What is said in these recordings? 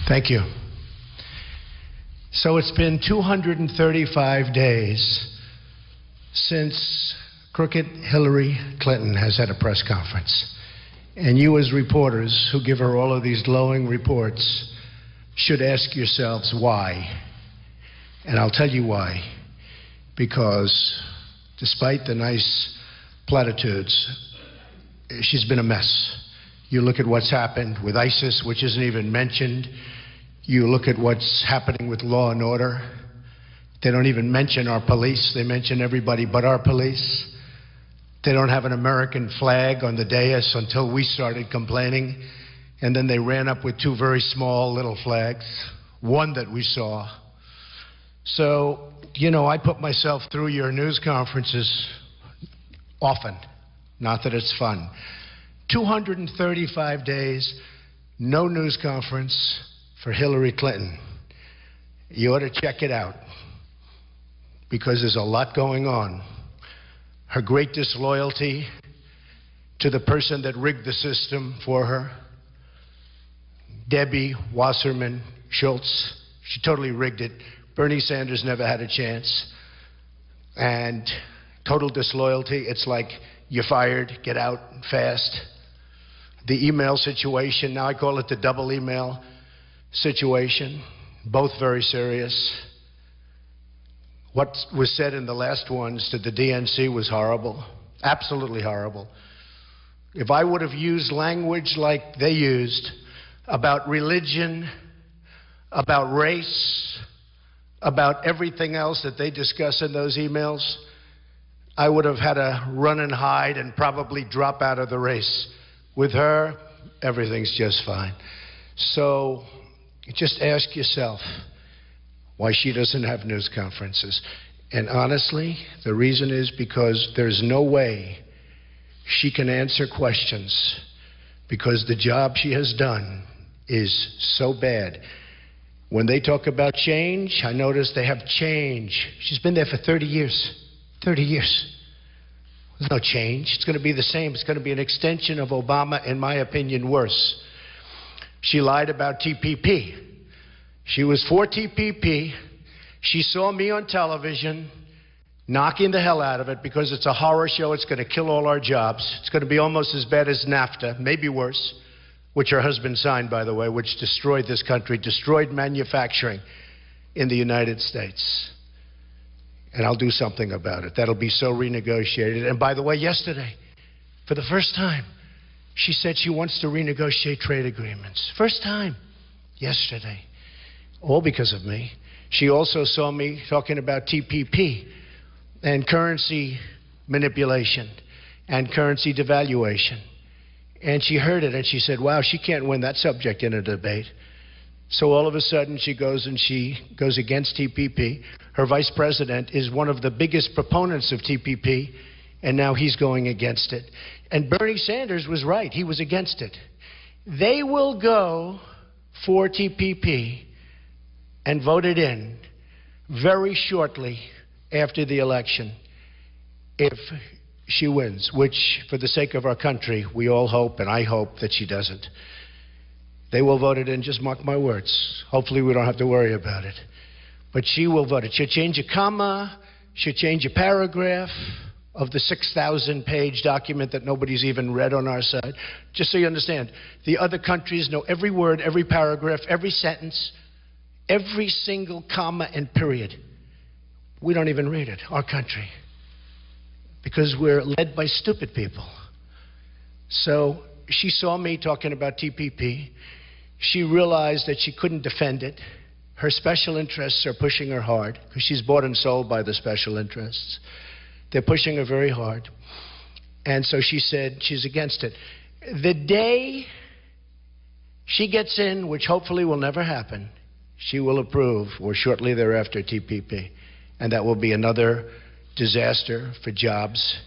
Thank you. So it's been 235 days since crooked Hillary Clinton has had a press conference. And you as reporters who give her all of these glowing reports should ask yourselves why. And I'll tell you why. Because despite the nice platitudes, she's been a mess. You look at what's happened with ISIS, which isn't even mentioned. You look at what's happening with law and order. They don't even mention our police. They mention everybody but our police. They don't have an American flag on the dais until we started complaining. And then they ran up with two very small little flags, one that we saw. So, you know, I put myself through your news conferences often. Not that it's fun. 235 days, no news conference for Hillary Clinton. You ought to check it out because there's a lot going on. Her great disloyalty to the person that rigged the system for her, Debbie Wasserman Schultz, she totally rigged it. Bernie Sanders never had a chance. And total disloyalty, it's like you're fired, get out fast. The email situation, now I call it the double email situation, both very serious. What was said in the last ones to the DNC was horrible, absolutely horrible. If I would have used language like they used about religion, about race, about everything else that they discuss in those emails, I would have had to run and hide and probably drop out of the race. With her, everything's just fine. So just ask yourself why she doesn't have news conferences. And honestly, the reason is because there's no way she can answer questions because the job she has done is so bad. When they talk about change, I notice they have change. She's been there for 30 years. 30 years. There's no change. It's going to be the same. It's going to be an extension of Obama, in my opinion, worse. She lied about TPP. She was for TPP. She saw me on television knocking the hell out of it because it's a horror show. It's going to kill all our jobs. It's going to be almost as bad as NAFTA, maybe worse, which her husband signed, by the way, which destroyed this country, destroyed manufacturing in the United States. And I'll do something about it. That'll be so renegotiated. And by the way, yesterday, for the first time, she said she wants to renegotiate trade agreements. First time, yesterday. All because of me. She also saw me talking about TPP and currency manipulation and currency devaluation. And she heard it and she said, wow, she can't win that subject in a debate. So all of a sudden she goes against TPP. Her vice president is one of the biggest proponents of TPP, and now he's going against it. And Bernie Sanders was right. He was against it. They will go for TPP and vote it in very shortly after the election if she wins, which, for the sake of our country, we all hope, and I hope that she doesn't. They will vote it in, just mark my words. Hopefully we don't have to worry about it. But she will vote it. She'll change a comma, she'll change a paragraph of the 6,000-page document that nobody's even read on our side. Just so you understand, the other countries know every word, every paragraph, every sentence, every single comma and period. We don't even read it, our country, because we're led by stupid people. So she saw me talking about TPP. She realized that she couldn't defend it. Her special interests are pushing her hard because she's bought and sold by the special interests. They're pushing her very hard. And so she said she's against it. The day she gets in, which hopefully will never happen, she will approve, or shortly thereafter, TPP. And that will be another disaster for jobs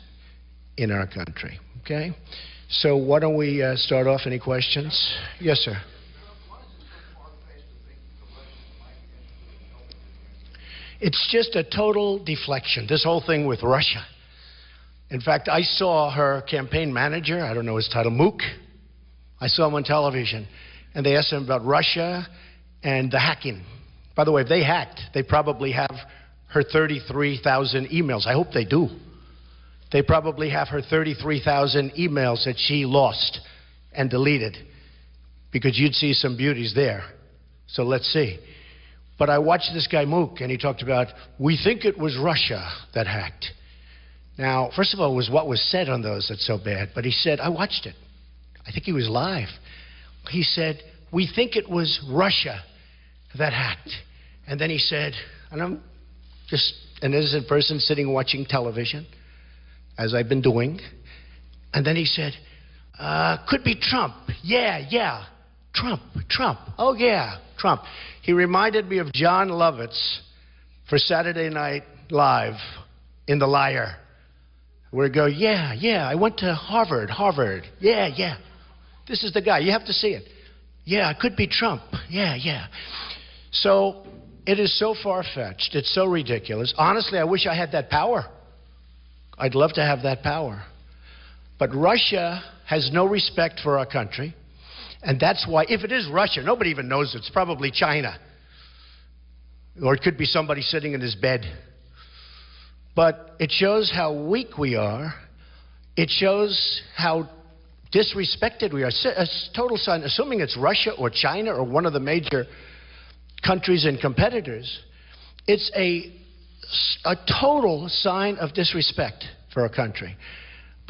in our country. Okay? So why don't we start off? Any questions? Yes, sir. It's just a total deflection, this whole thing with Russia. In fact, I saw her campaign manager, I don't know his title, Mook. I saw him on television, and they asked him about Russia and the hacking. By the way, if they hacked, they probably have her 33,000 emails. I hope they do. They probably have her 33,000 emails that she lost and deleted, because you'd see some beauties there. So let's see. But I watched this guy Mook, and he talked about, we think it was Russia that hacked. Now, first of all, it was what was said on those that's so bad. But he said, I watched it. I think he was live. He said, we think it was Russia that hacked. And then he said, and I'm just an innocent person sitting watching television, as I've been doing. And then he said, could be Trump. Yeah. Trump. Oh, yeah, Trump. He reminded me of John Lovitz for Saturday Night Live in The Liar, where he go, yeah, I went to Harvard. Yeah. This is the guy. You have to see it. Yeah, it could be Trump. Yeah. So it is so far-fetched. It's so ridiculous. Honestly, I wish I had that power. I'd love to have that power. But Russia has no respect for our country. And that's why, if it is Russia, nobody even knows. It's probably China. Or it could be somebody sitting in his bed. But it shows how weak we are. It shows how disrespected we are. A total sign, assuming it's Russia or China or one of the major countries and competitors, it's a total sign of disrespect for our country.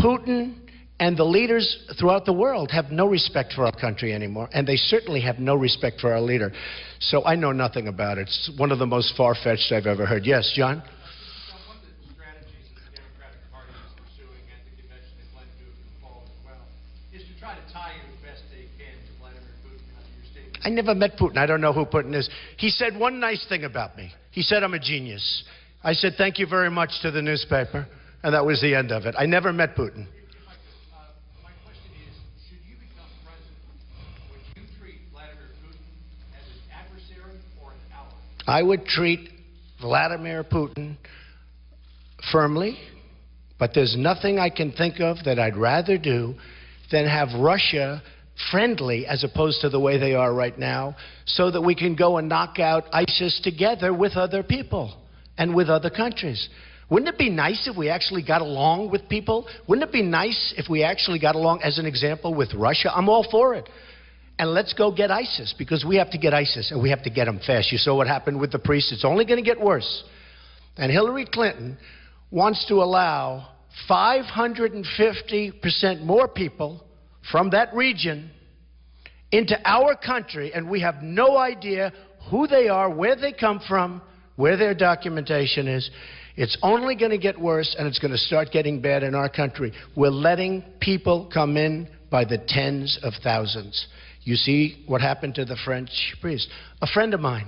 Putin and the leaders throughout the world have no respect for our country anymore, and they certainly have no respect for our leader. So I know nothing about it. It's one of the most far-fetched I've ever heard. Yes, John? One of the strategies that the Democratic Party is pursuing, and the convention they plan to do in the fall as well, is to try to tie in as best they can to Vladimir Putin under your statement. I never met Putin. I don't know who Putin is. He said one nice thing about me. He said I'm a genius. I said thank you very much to the newspaper, and that was the end of it. I never met Putin. I would treat Vladimir Putin firmly, but there's nothing I can think of that I'd rather do than have Russia friendly as opposed to the way they are right now, so that we can go and knock out ISIS together with other people and with other countries. Wouldn't it be nice if we actually got along with people? Wouldn't it be nice if we actually got along, as an example, with Russia? I'm all for it. And let's go get ISIS, because we have to get ISIS, and we have to get them fast. You saw what happened with the priests. It's only going to get worse. And Hillary Clinton wants to allow 550% more people from that region into our country, and we have no idea who they are, where they come from, where their documentation is. It's only going to get worse, and it's going to start getting bad in our country. We're letting people come in by the tens of thousands. You see what happened to the French priest. A friend of mine,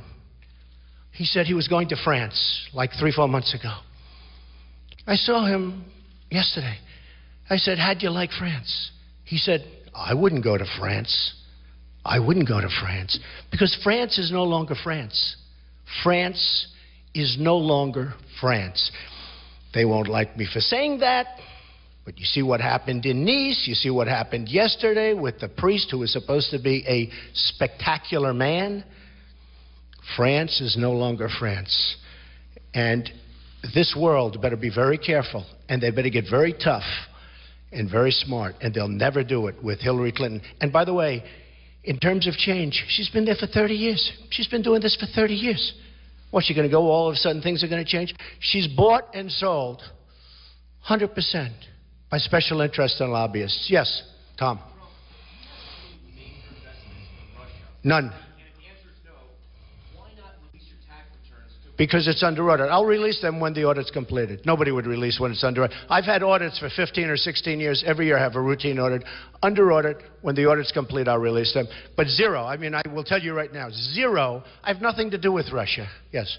he said he was going to France like 3-4 months ago. I saw him yesterday. I said, how'd you like France? He said, I wouldn't go to France. I wouldn't go to France, because France is no longer France. France is no longer France. They won't like me for saying that, but you see what happened in Nice. You see what happened yesterday with the priest who was supposed to be a spectacular man. France is no longer France. And this world better be very careful, and they better get very tough and very smart, and they'll never do it with Hillary Clinton. And by the way, in terms of change, she's been there for 30 years. She's been doing this for 30 years. What's she going to go, all of a sudden things are going to change? She's bought and sold 100% by special interests and lobbyists. Yes, Tom? None. Because it's under audit. I'll release them when the audit's completed. Nobody would release when it's under audit. I've had audits for 15 or 16 years. Every year I have a routine audit. Under audit, when the audit's complete, I'll release them. But zero. I mean, I will tell you right now, zero. I have nothing to do with Russia. Yes?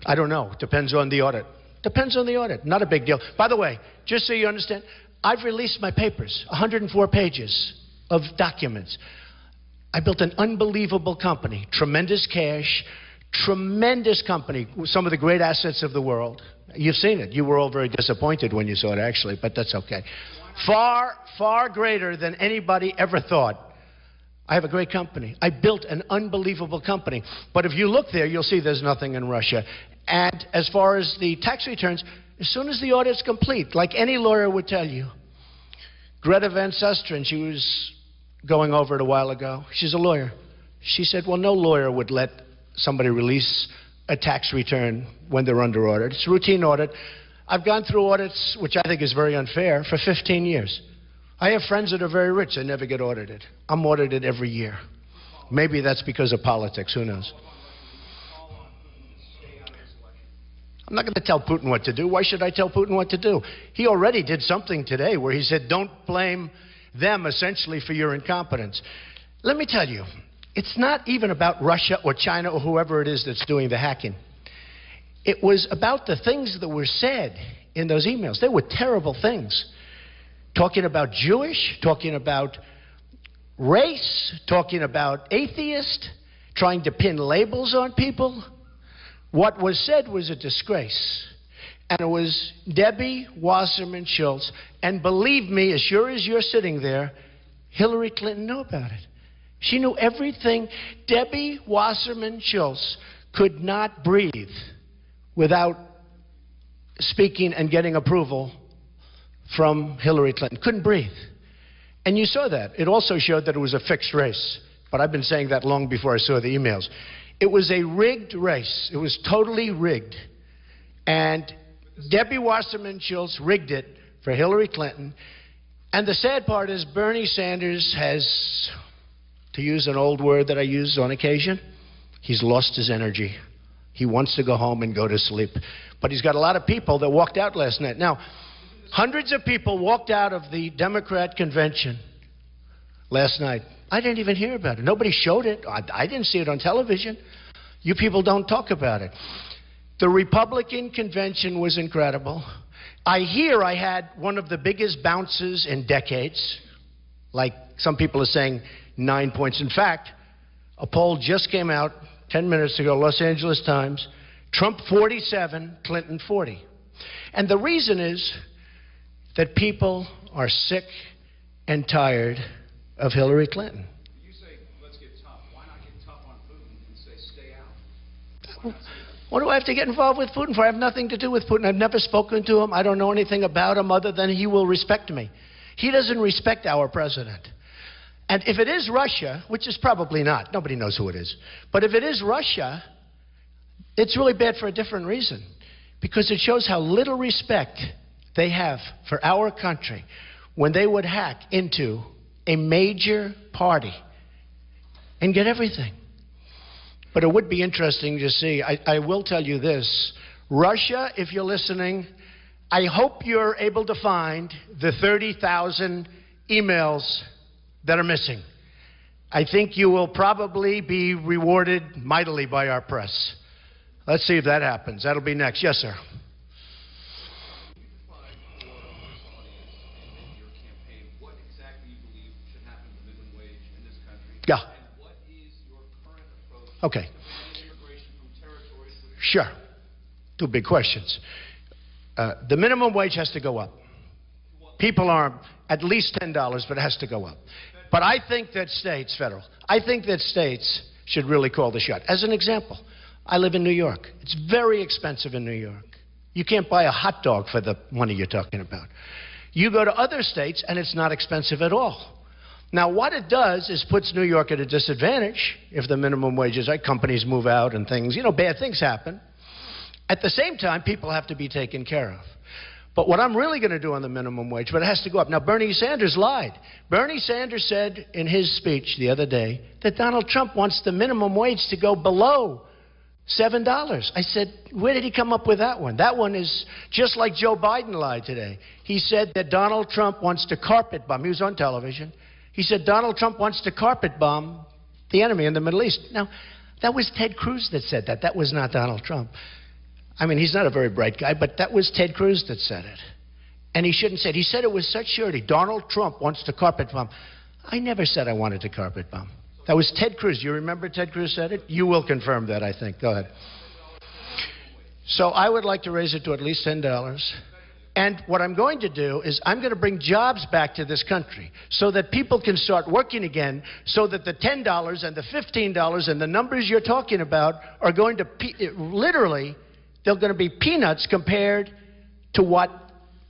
I don't know. Depends on the audit. Depends on the audit. Not a big deal. By the way, just so you understand, I've released my papers, 104 pages of documents. I built an unbelievable company, tremendous cash, tremendous company, some of the great assets of the world. You've seen it. You were all very disappointed when you saw it, actually, but that's okay. Far, far greater than anybody ever thought I have a great company. I built an unbelievable company. But if you look there, you'll see there's nothing in Russia. And as far as the tax returns, as soon as the audit's complete, like any lawyer would tell you, Greta Van Susteren, she was going over it a while ago. She's a lawyer. She said, well, no lawyer would let somebody release a tax return when they're under audit. It's a routine audit. I've gone through audits, which I think is very unfair, for 15 years. I have friends that are very rich. They never get audited. I'm audited every year. Maybe that's because of politics. Who knows? I'm not going to tell Putin what to do. Why should I tell Putin what to do? He already did something today where he said, don't blame them, essentially, for your incompetence. Let me tell you, it's not even about Russia or China or whoever it is that's doing the hacking. It was about the things that were said in those emails. They were terrible things. Talking about Jewish, talking about race, talking about atheist, trying to pin labels on people. What was said was a disgrace. And it was Debbie Wasserman Schultz. And believe me, as sure as you're sitting there, Hillary Clinton knew about it. She knew everything. Debbie Wasserman Schultz could not breathe without speaking and getting approval from Hillary Clinton. Couldn't breathe. And you saw that. It also showed that it was a fixed race. But I've been saying that long before I saw the emails. It was a rigged race. It was totally rigged. And Debbie Wasserman Schultz rigged it for Hillary Clinton. And the sad part is Bernie Sanders has, to use an old word that I use on occasion, he's lost his energy. He wants to go home and go to sleep. But he's got a lot of people that walked out last night. Now, hundreds of people walked out of the Democrat convention last night. I didn't even hear about it. Nobody showed it. I didn't see it on television. You people don't talk about it. The Republican convention was incredible. I hear I had one of the biggest bounces in decades. Like some people are saying 9 points. In fact, a poll just came out 10 minutes ago, Los Angeles Times. Trump 47, Clinton 40. And the reason is that people are sick and tired of Hillary Clinton. You say, let's get tough. Why not get tough on Putin and say, stay out? What do I have to get involved with Putin for? I have nothing to do with Putin. I've never spoken to him. I don't know anything about him other than he will respect me. He doesn't respect our president. And if it is Russia, which is probably not, nobody knows who it is, but if it is Russia, it's really bad for a different reason, because it shows how little respect they have for our country when they would hack into a major party and get everything. But it would be interesting to see. I will tell you this. Russia, if you're listening, I hope you're able to find the 30,000 emails that are missing. I think you will probably be rewarded mightily by our press. Let's see if that happens. That'll be next. Yes, sir. Yeah. And what is your current approach Okay. to immigration from territories that are... Sure. Two big questions. The minimum wage has to go up. People are at least $10, but it has to go up. But I think that states, federal, I think that states should really call the shot. As an example, I live in New York. It's very expensive in New York. You can't buy a hot dog for the money you're talking about. You go to other states, and it's not expensive at all. Now, what it does is puts New York at a disadvantage if the minimum wages, like companies move out and things, bad things happen. At the same time, people have to be taken care of. But what I'm really going to do on the minimum wage, but it has to go up. Now, Bernie Sanders lied. Bernie Sanders said in his speech the other day that Donald Trump wants the minimum wage to go below $7. I said, where did he come up with that one? That one is just like Joe Biden lied today. He said that Donald Trump wants to carpet bomb. He was on television. He said Donald Trump wants to carpet bomb the enemy in the Middle East. Now, that was Ted Cruz that said that. That was not Donald Trump. I mean, he's not a very bright guy, but that was Ted Cruz that said it. And he shouldn't say it. He said it with such surety. Donald Trump wants to carpet bomb. I never said I wanted to carpet bomb. That was Ted Cruz. You remember Ted Cruz said it? You will confirm that, I think. Go ahead. So I would like to raise it to at least $10. And what I'm going to do is I'm going to bring jobs back to this country so that people can start working again, so that the $10 and the $15 and the numbers you're talking about are going to, literally, they're going to be peanuts compared to what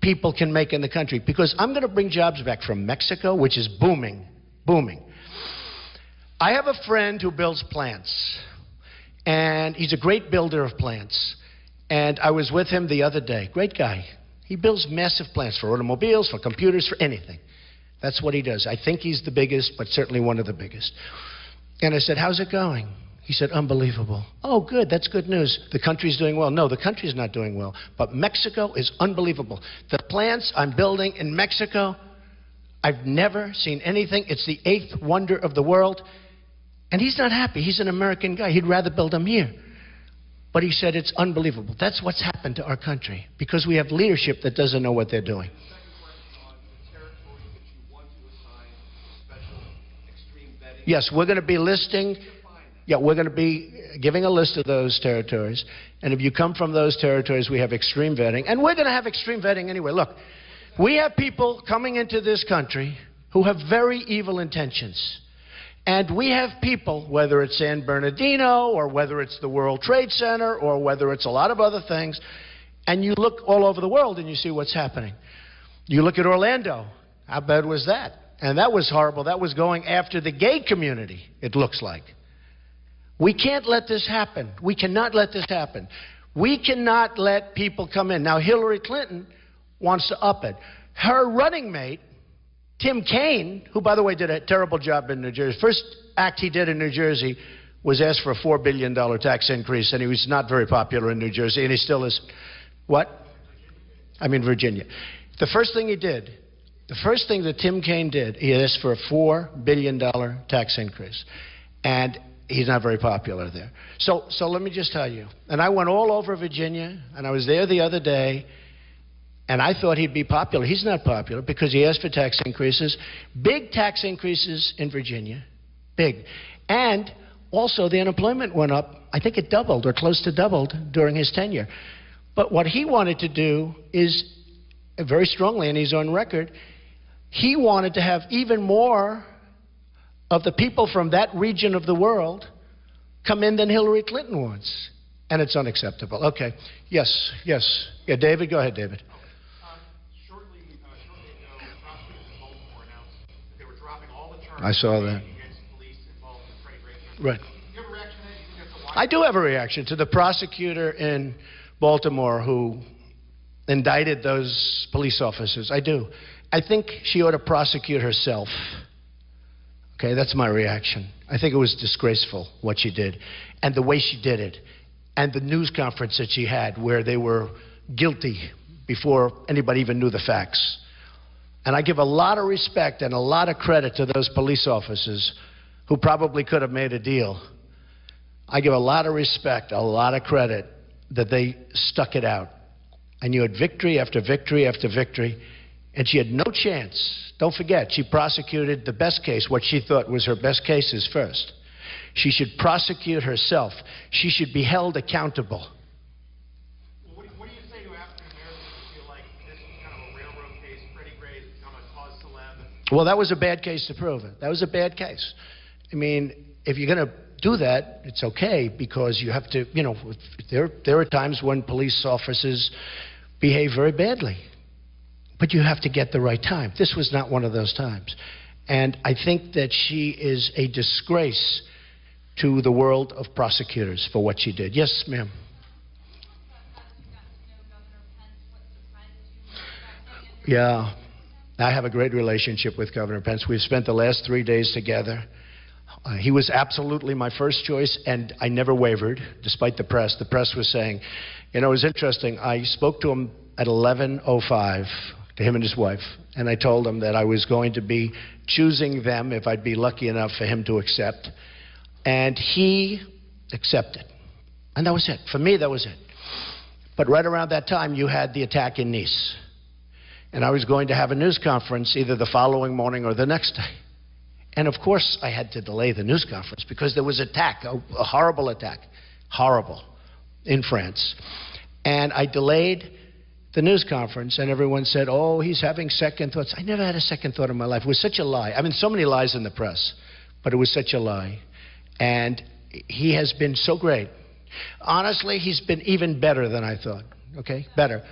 people can make in the country. Because I'm going to bring jobs back from Mexico, which is booming, booming. I have a friend who builds plants, and he's a great builder of plants. And I was with him the other day. Great guy. He builds massive plants for automobiles, for computers, for anything. That's what he does. I think he's the biggest, but certainly one of the biggest. And I said, how's it going? He said, unbelievable. Oh, good. That's good news. The country's doing well. No, the country's not doing well. But Mexico is unbelievable. The plants I'm building in Mexico, I've never seen anything. It's the 8th wonder of the world. And he's not happy. He's an American guy. He'd rather build them here. But he said it's unbelievable. That's what's happened to our country, because we have leadership that doesn't know what they're doing. Yes, we're going to be listing. Yeah, we're going to be giving a list of those territories. And if you come from those territories, we have extreme vetting. And we're going to have extreme vetting anyway. Look, we have people coming into this country who have very evil intentions. And we have people, whether it's San Bernardino or whether it's the World Trade Center or whether it's a lot of other things, and you look all over the world and you see what's happening. You look at Orlando. How bad was that? And that was horrible. That was going after the gay community, it looks like. We can't let this happen. We cannot let this happen. We cannot let people come in. Now, Hillary Clinton wants to up it. Her running mate, Tim Kaine, who, by the way, did a terrible job in New Jersey. First act he did in New Jersey was ask for a $4 billion tax increase, and he was not very popular in New Jersey, and he still is. What? I mean Virginia. The first thing he did, the first thing that Tim Kaine did, he asked for a $4 billion tax increase. And he's not very popular there. So let me just tell you, and I went all over Virginia, and I was there the other day, and I thought he'd be popular. He's not popular because he asked for tax increases, big tax increases in Virginia, big. And also the unemployment went up. I think it doubled or close to doubled during his tenure. But what he wanted to do is, very strongly, and he's on record, he wanted to have even more of the people from that region of the world come in than Hillary Clinton wants. And it's unacceptable. Okay. Yes. Yeah, David, go ahead, David. Shortly ago, prosecutors in Baltimore announced that they were dropping all the charges I saw that. against police involved in Freddie Gray. Right. Do you have a reaction to that? You think that's a lie? I do have a reaction to the prosecutor in Baltimore who indicted those police officers. I do. I think she ought to prosecute herself. Okay, that's my reaction. I think it was disgraceful what she did, and the way she did it, and the news conference that she had where they were guilty before anybody even knew the facts. And I give a lot of respect and a lot of credit to those police officers who probably could have made a deal. I give a lot of respect, a lot of credit that they stuck it out. And you had victory after victory after victory, and she had no chance. Don't forget, she prosecuted the best case, what she thought was her best cases first. She should prosecute herself. She should be held accountable. Well, what do you say to African Americans who feel like this is kind of a railroad case? Freddie Gray has become a cause célèbre. Well, that was a bad case to prove it. That was a bad case. I mean, if you're going to do that, it's okay, because you have to, you know, there are times when police officers behave very badly. But you have to get the right time. This was not one of those times. And I think that she is a disgrace to the world of prosecutors for what she did. Yes, ma'am. Yeah, I have a great relationship with Governor Pence. We've spent the last 3 days together. He was absolutely my first choice, and I never wavered, despite the press. The press was saying, you know, it was interesting. I spoke to him at 11:05, to him and his wife, and I told him that I was going to be choosing them if I'd be lucky enough for him to accept. And he accepted. And that was it. For me, that was it. But right around that time, you had the attack in Nice. And I was going to have a news conference either the following morning or the next day. And of course, I had to delay the news conference because there was an attack, a horrible attack, horrible, in France. And I delayed the news conference, and everyone said, oh, he's having second thoughts. I never had a second thought in my life. It was such a lie. I mean, so many lies in the press, but it was such a lie. And he has been so great. Honestly, he's been even better than I thought, okay? Better.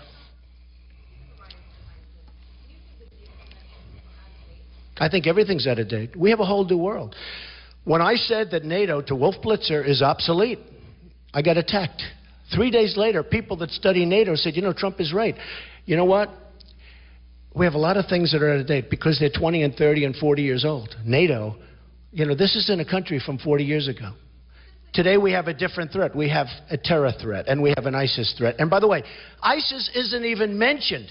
I think everything's out of date. We have a whole new world. When I said that NATO to Wolf Blitzer is obsolete, I got attacked. 3 days later, people that study NATO said, you know, Trump is right. You know what? We have a lot of things that are out of date because they're 20 and 30 and 40 years old. NATO, you know, this isn't a country from 40 years ago. Today we have a different threat. We have a terror threat, and we have an ISIS threat. And by the way, ISIS isn't even mentioned.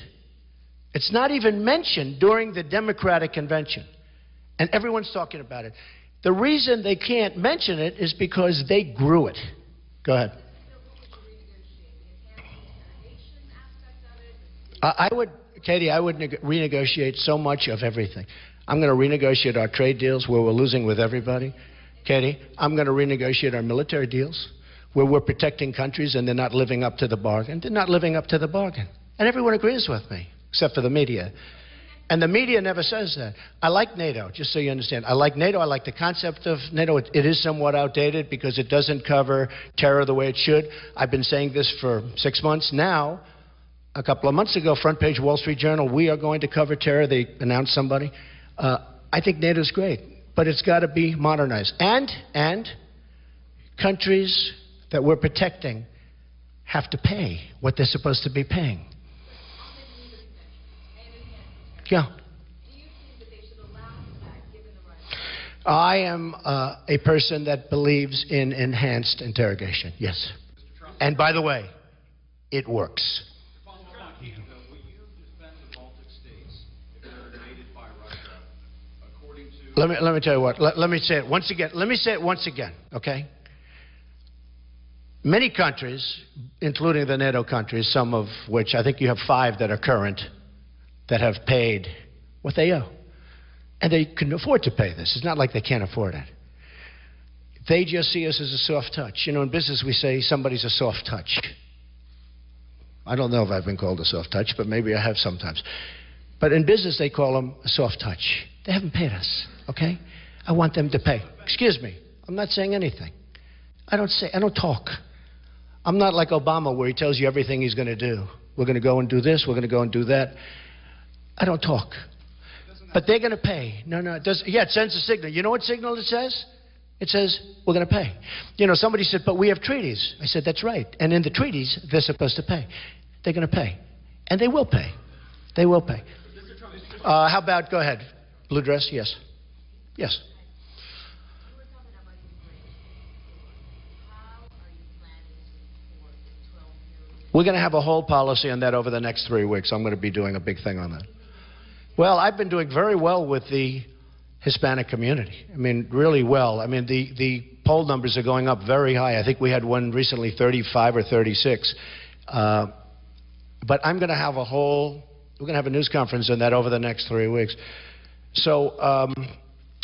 It's not even mentioned during the Democratic convention. And everyone's talking about it. The reason they can't mention it is because they grew it. Go ahead. Katie, I would renegotiate so much of everything. I'm going to renegotiate our trade deals where we're losing with everybody. Katie, I'm going to renegotiate our military deals where we're protecting countries and they're not living up to the bargain. They're not living up to the bargain. And everyone agrees with me, except for the media. And the media never says that. I like NATO, just so you understand. I like NATO. I like the concept of NATO. It is somewhat outdated because it doesn't cover terror the way it should. I've been saying this for 6 months now. A couple of months ago, front page Wall Street Journal, we are going to cover terror. They announced somebody. I think NATO's great, but it's got to be modernized. And countries that we're protecting have to pay what they're supposed to be paying. Yeah. I am a person that believes in enhanced interrogation, yes. And by the way, it works. Will you defend the Baltic states if they're invaded by Russia, according to... Let me tell you what. Let me say it once again. Let me say it once again, okay? Many countries, including the NATO countries, some of which I think you have 5 that are current, that have paid what they owe. And they can afford to pay this. It's not like they can't afford it. They just see us as a soft touch. You know, in business we say somebody's a soft touch. I don't know if I've been called a soft touch, but maybe I have sometimes. But in business they call them a soft touch. They haven't paid us, okay? I want them to pay. Excuse me, I'm not saying anything. I don't talk. I'm not like Obama where he tells you everything he's going to do. We're going to go and do this, we're going to go and do that. I don't talk. But they're going to pay. No, it doesn't. Yeah, it sends a signal. You know what signal it says? It says, we're going to pay. You know, somebody said, but we have treaties. I said, that's right. And in the treaties, they're supposed to pay. They're going to pay. And they will pay. They will pay. How about, go ahead. Blue dress, yes. Yes. We're going to have a whole policy on that over the next 3 weeks. I'm going to be doing a big thing on that. Well, I've been doing very well with the Hispanic community. I mean, really well. I mean, the poll numbers are going up very high. I think we had one recently, 35 or 36. But I'm going to have we're going to have a news conference on that over the next 3 weeks. So,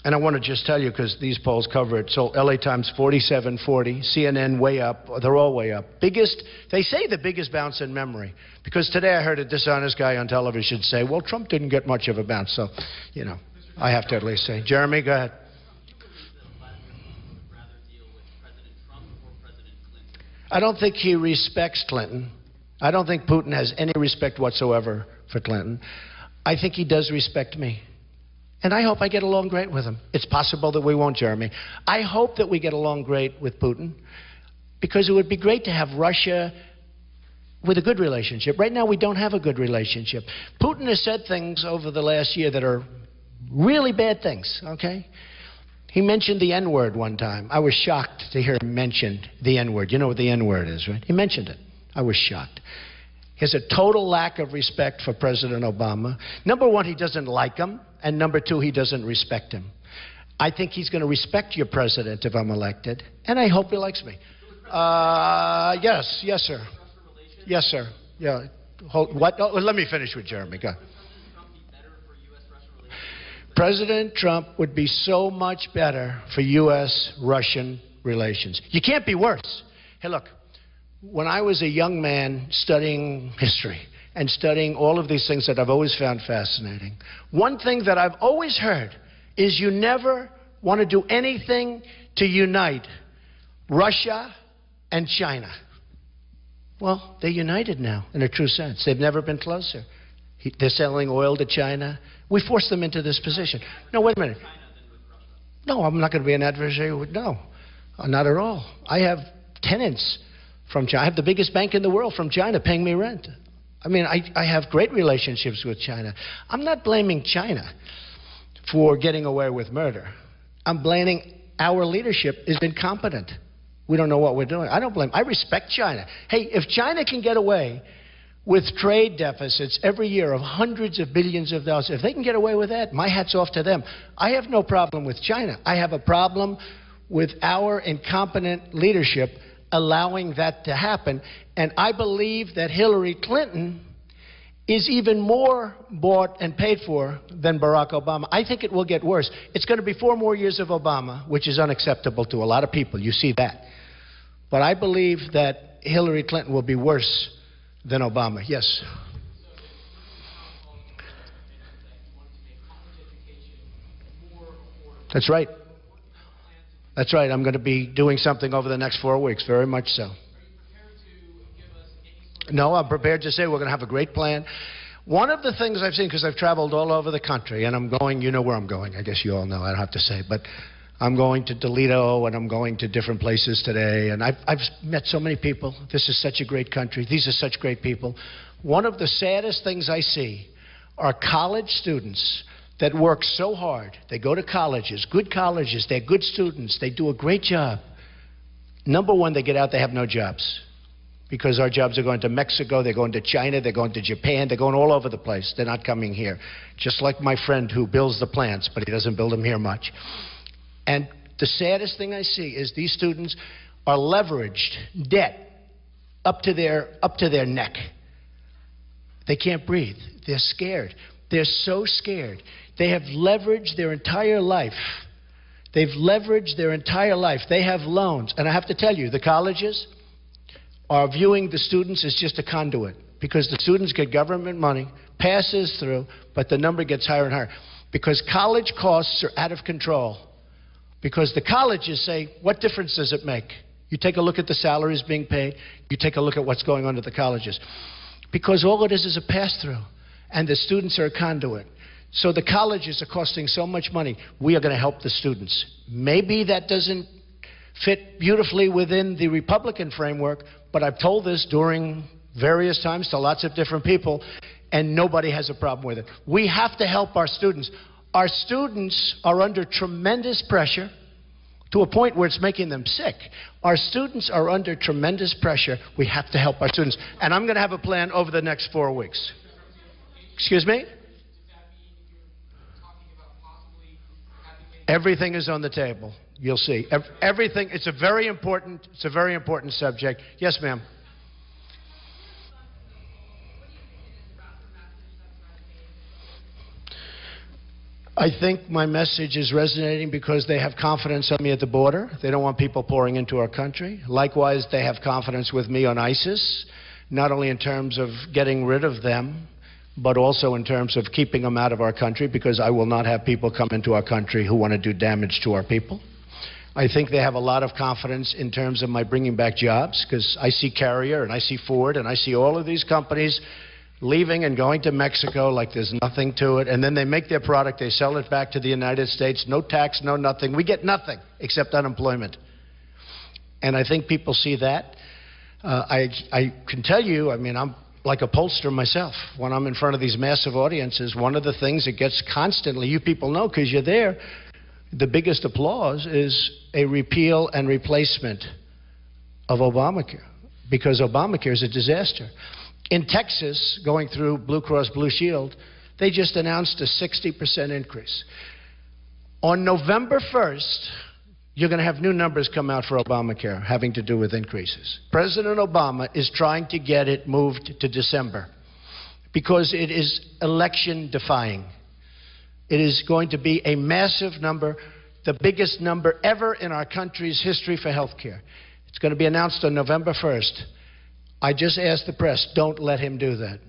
and I want to just tell you, because these polls cover it. So LA Times 47-40, CNN way up. They're all way up. They say the biggest bounce in memory. Because today I heard a dishonest guy on television say, well, Trump didn't get much of a bounce. So, you know, I have to at least say. Jeremy, go ahead. I don't think he respects Clinton. I don't think Putin has any respect whatsoever for Clinton. I think he does respect me. And I hope I get along great with him. It's possible that we won't, Jeremy. I hope that we get along great with Putin, because it would be great to have Russia with a good relationship. Right now we don't have a good relationship. Putin has said things over the last year that are really bad things, okay? He mentioned the N-word one time. I was shocked to hear him mention the N-word. You know what the N-word is, right? He mentioned it. I was shocked. He has a total lack of respect for President Obama. Number one, he doesn't like him. And number two, he doesn't respect him. I think he's going to respect your president if I'm elected. And I hope he likes me. Yes, sir. Yes, sir. Yeah. What? Oh, let me finish with Jeremy. Go. President Trump would be so much better for U.S.-Russian relations. You can't be worse. Hey, look. When I was a young man studying history, and studying all of these things that I've always found fascinating. One thing that I've always heard is you never want to do anything to unite Russia and China. Well, they're united now, in a true sense. They've never been closer. They're selling oil to China. We forced them into this position. No, wait a minute. No, I'm not going to be an adversary with, no, not at all. I have tenants from China. I have the biggest bank in the world from China paying me rent. I mean, I have great relationships with China. I'm not blaming China for getting away with murder. I'm blaming our leadership is incompetent. We don't know what we're doing. I don't blame. I respect China. Hey, if China can get away with trade deficits every year of hundreds of billions of dollars, if they can get away with that, my hat's off to them. I have no problem with China. I have a problem with our incompetent leadership allowing that to happen. And I believe that Hillary Clinton is even more bought and paid for than Barack Obama. I think it will get worse. It's going to be 4 more years of Obama, which is unacceptable to a lot of people. You see that. But I believe that Hillary Clinton will be worse than Obama. Yes. That's right. That's right. I'm going to be doing something over the next 4 weeks, very much so. No, I'm prepared to say we're going to have a great plan. One of the things I've seen, because I've traveled all over the country, and I'm going, you know where I'm going. I guess you all know. I don't have to say. But I'm going to Toledo, and I'm going to different places today. And I've met so many people. This is such a great country. These are such great people. One of the saddest things I see are college students that work so hard. They go to colleges, good colleges. They're good students. They do a great job. Number one, they get out, they have no jobs. Because our jobs are going to Mexico, they're going to China, they're going to Japan, they're going all over the place. They're not coming here. Just like my friend who builds the plants, but he doesn't build them here much. And the saddest thing I see is these students are leveraged, debt, up to their neck. They can't breathe. They're scared. They're so scared. They have leveraged their entire life. They've leveraged their entire life. They have loans. And I have to tell you, the colleges are viewing the students as just a conduit, because the students get government money, passes through, but the number gets higher and higher. Because college costs are out of control. Because the colleges say, what difference does it make? You take a look at the salaries being paid. You take a look at what's going on at the colleges. Because all it is a pass-through, and the students are a conduit. So the colleges are costing so much money. We are going to help the students. Maybe that doesn't fit beautifully within the Republican framework, but I've told this during various times to lots of different people, and nobody has a problem with it. We have to help our students. Our students are under tremendous pressure to a point where it's making them sick. Our students are under tremendous pressure. We have to help our students. And I'm going to have a plan over the next 4 weeks. Excuse me? Everything is on the table. You'll see. Everything. It's a very important subject. Yes, ma'am. I think my message is resonating because they have confidence in me at the border. They don't want people pouring into our country. Likewise, they have confidence with me on ISIS, not only in terms of getting rid of them, but also in terms of keeping them out of our country, because I will not have people come into our country who want to do damage to our people. I think they have a lot of confidence in terms of my bringing back jobs, because I see Carrier and I see Ford and I see all of these companies leaving and going to Mexico like there's nothing to it, and then they make their product, they sell it back to the United States, no tax, no nothing. We get nothing except unemployment. And I think people see that. I can tell you, I mean, I'm like a pollster myself. When I'm in front of these massive audiences, one of the things that gets constantly, you people know because you're there, the biggest applause is a repeal and replacement of Obamacare, because Obamacare is a disaster. In Texas, going through Blue Cross Blue Shield, they just announced a 60% increase. On November 1st, you're going to have new numbers come out for Obamacare having to do with increases. President Obama is trying to get it moved to December because it is election defying. It is going to be a massive number, the biggest number ever in our country's history for health care. It's going to be announced on November 1st. I just asked the press, don't let him do that.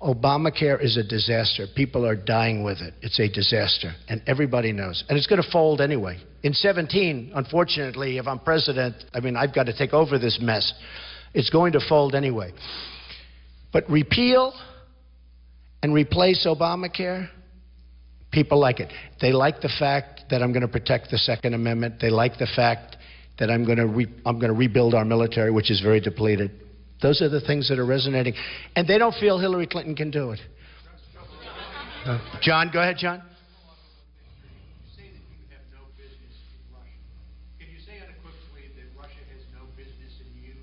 Obamacare is a disaster. People are dying with it. It's a disaster, and everybody knows. And it's going to fold anyway. In 17, unfortunately, if I'm president, I mean, I've got to take over this mess. It's going to fold anyway. But repeal and replace Obamacare, people like it. They like the fact that I'm going to protect the Second Amendment. They like the fact that I'm going to rebuild our military, which is very depleted. Those are the things that are resonating. And they don't feel Hillary Clinton can do it. John, go ahead, John. You say that you have no business in Russia. Can you say unequivocally that Russia has no business in you,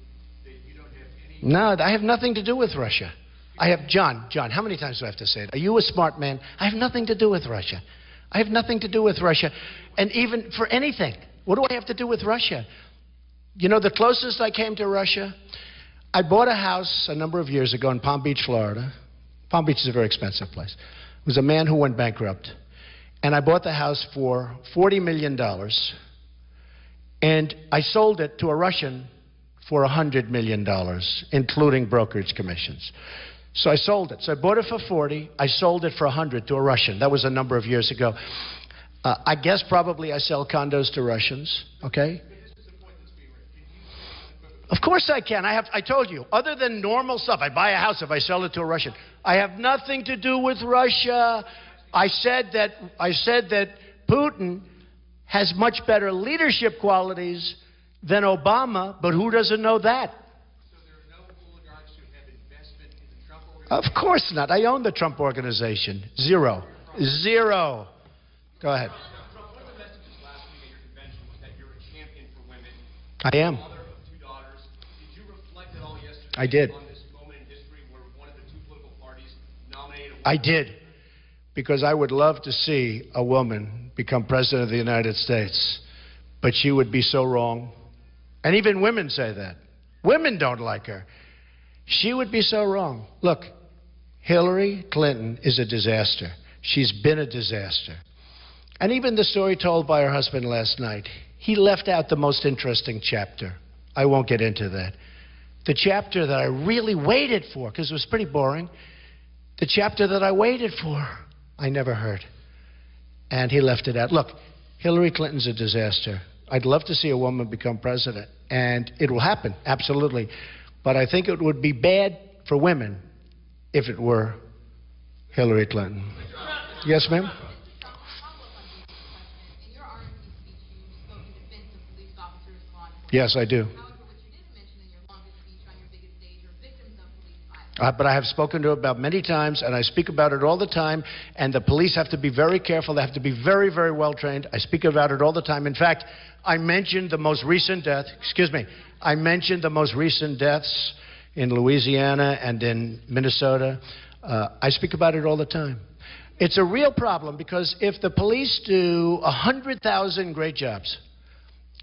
that you don't have any... No, I have nothing to do with Russia. I have, John, how many times do I have to say it? Are you a smart man? I have nothing to do with Russia. I have nothing to do with Russia. And even for anything, what do I have to do with Russia? You know, the closest I came to Russia, I bought a house a number of years ago in Palm Beach, Florida. Palm Beach is a very expensive place. It was a man who went bankrupt. And I bought the house for $40 million. And I sold it to a Russian for $100 million, including brokerage commissions. So I sold it. So I bought it for 40. I sold it for 100 to a Russian. That was a number of years ago. I guess probably I sell condos to Russians, okay? Of course I can. I told you, other than normal stuff, I buy a house if I sell it to a Russian. I have nothing to do with Russia. I said that Putin has much better leadership qualities than Obama, but who doesn't know that? So there are no oligarchs who have investment in the Trump organization? Of course not. I own the Trump organization. Zero. Zero. Go ahead. Trump, one of the messages last week at your convention was that you're a champion for women. I am. Mother of 2 daughters. Did you reflect at all yesterday I did. on this moment in history where one of the 2 political parties nominated a woman? I did. Because I would love to see a woman become president of the United States. But she would be so wrong. And even women say that. Women don't like her. She would be so wrong. Look, Hillary Clinton is a disaster. She's been a disaster. And even the story told by her husband last night, he left out the most interesting chapter. I won't get into that. The chapter that I really waited for, because it was pretty boring, the chapter that I waited for, I never heard. And he left it out. Look, Hillary Clinton's a disaster. I'd love to see a woman become president, and it will happen, absolutely. But I think it would be bad for women if it were Hillary Clinton. Yes, ma'am? Yes, I do. But I have spoken to it about many times, and I speak about it all the time, and the police have to be very careful. They have to be very, very well trained. I speak about it all the time. In fact, I mentioned the most recent death, I mentioned the most recent deaths in Louisiana and in Minnesota. I speak about it all the time. It's a real problem because if the police do 100,000 great jobs,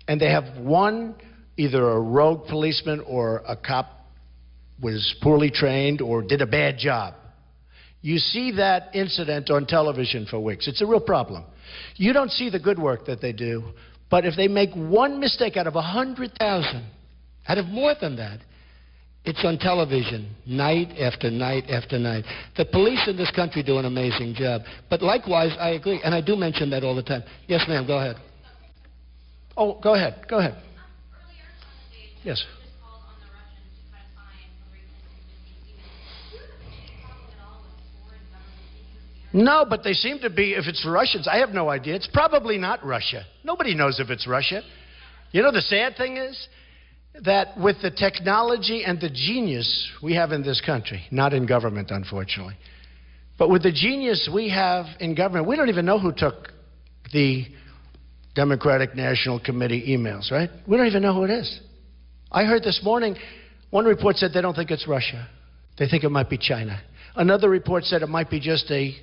and they have one, either a rogue policeman or a cop was poorly trained or did a bad job, you see that incident on television for weeks. It's a real problem. You don't see the good work that they do, but if they make one mistake out of 100,000, out of more than that, it's on television night after night after night. The police in this country do an amazing job. But likewise, I agree, and I do mention that all the time. Yes, ma'am, go ahead. Oh, go ahead. Go ahead. Yes. No, but they seem to be, if it's Russians, I have no idea. It's probably not Russia. Nobody knows if it's Russia. You know, the sad thing is that with the technology and the genius we have in this country, not in government, unfortunately, but with the genius we have in government, we don't even know who took the Democratic National Committee emails, right? We don't even know who it is. I heard this morning, one report said they don't think it's Russia. They think it might be China. Another report said it might be just a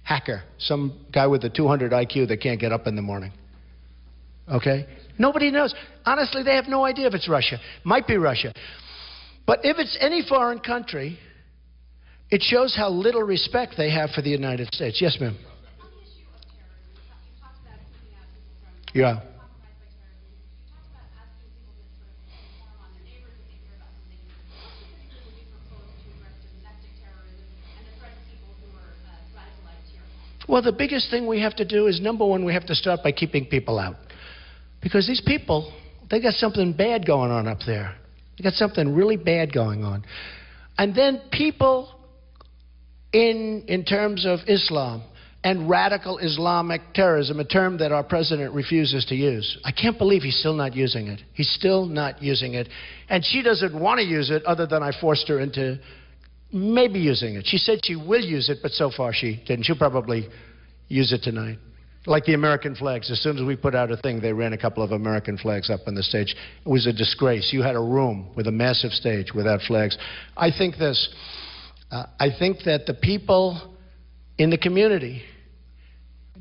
hacker, some guy with a 200 IQ that can't get up in the morning. Okay? Nobody knows. Honestly, they have no idea if it's Russia. Might be Russia. But if it's any foreign country, it shows how little respect they have for the United States. Yes, ma'am. Yeah. Well, the biggest thing we have to do is, number one, we have to start by keeping people out. Because these people, they got something bad going on up there. They got something really bad going on. And then people in terms of Islam and radical Islamic terrorism, a term that our president refuses to use. I can't believe he's still not using it. He's still not using it. And she doesn't want to use it other than I forced her into maybe using it. She said she will use it, but so far she didn't. She'll probably use it tonight. Like the American flags. As soon as we put out a thing, they ran a couple of American flags up on the stage. It was a disgrace. You had a room with a massive stage without flags. I think this. I think that the people in the community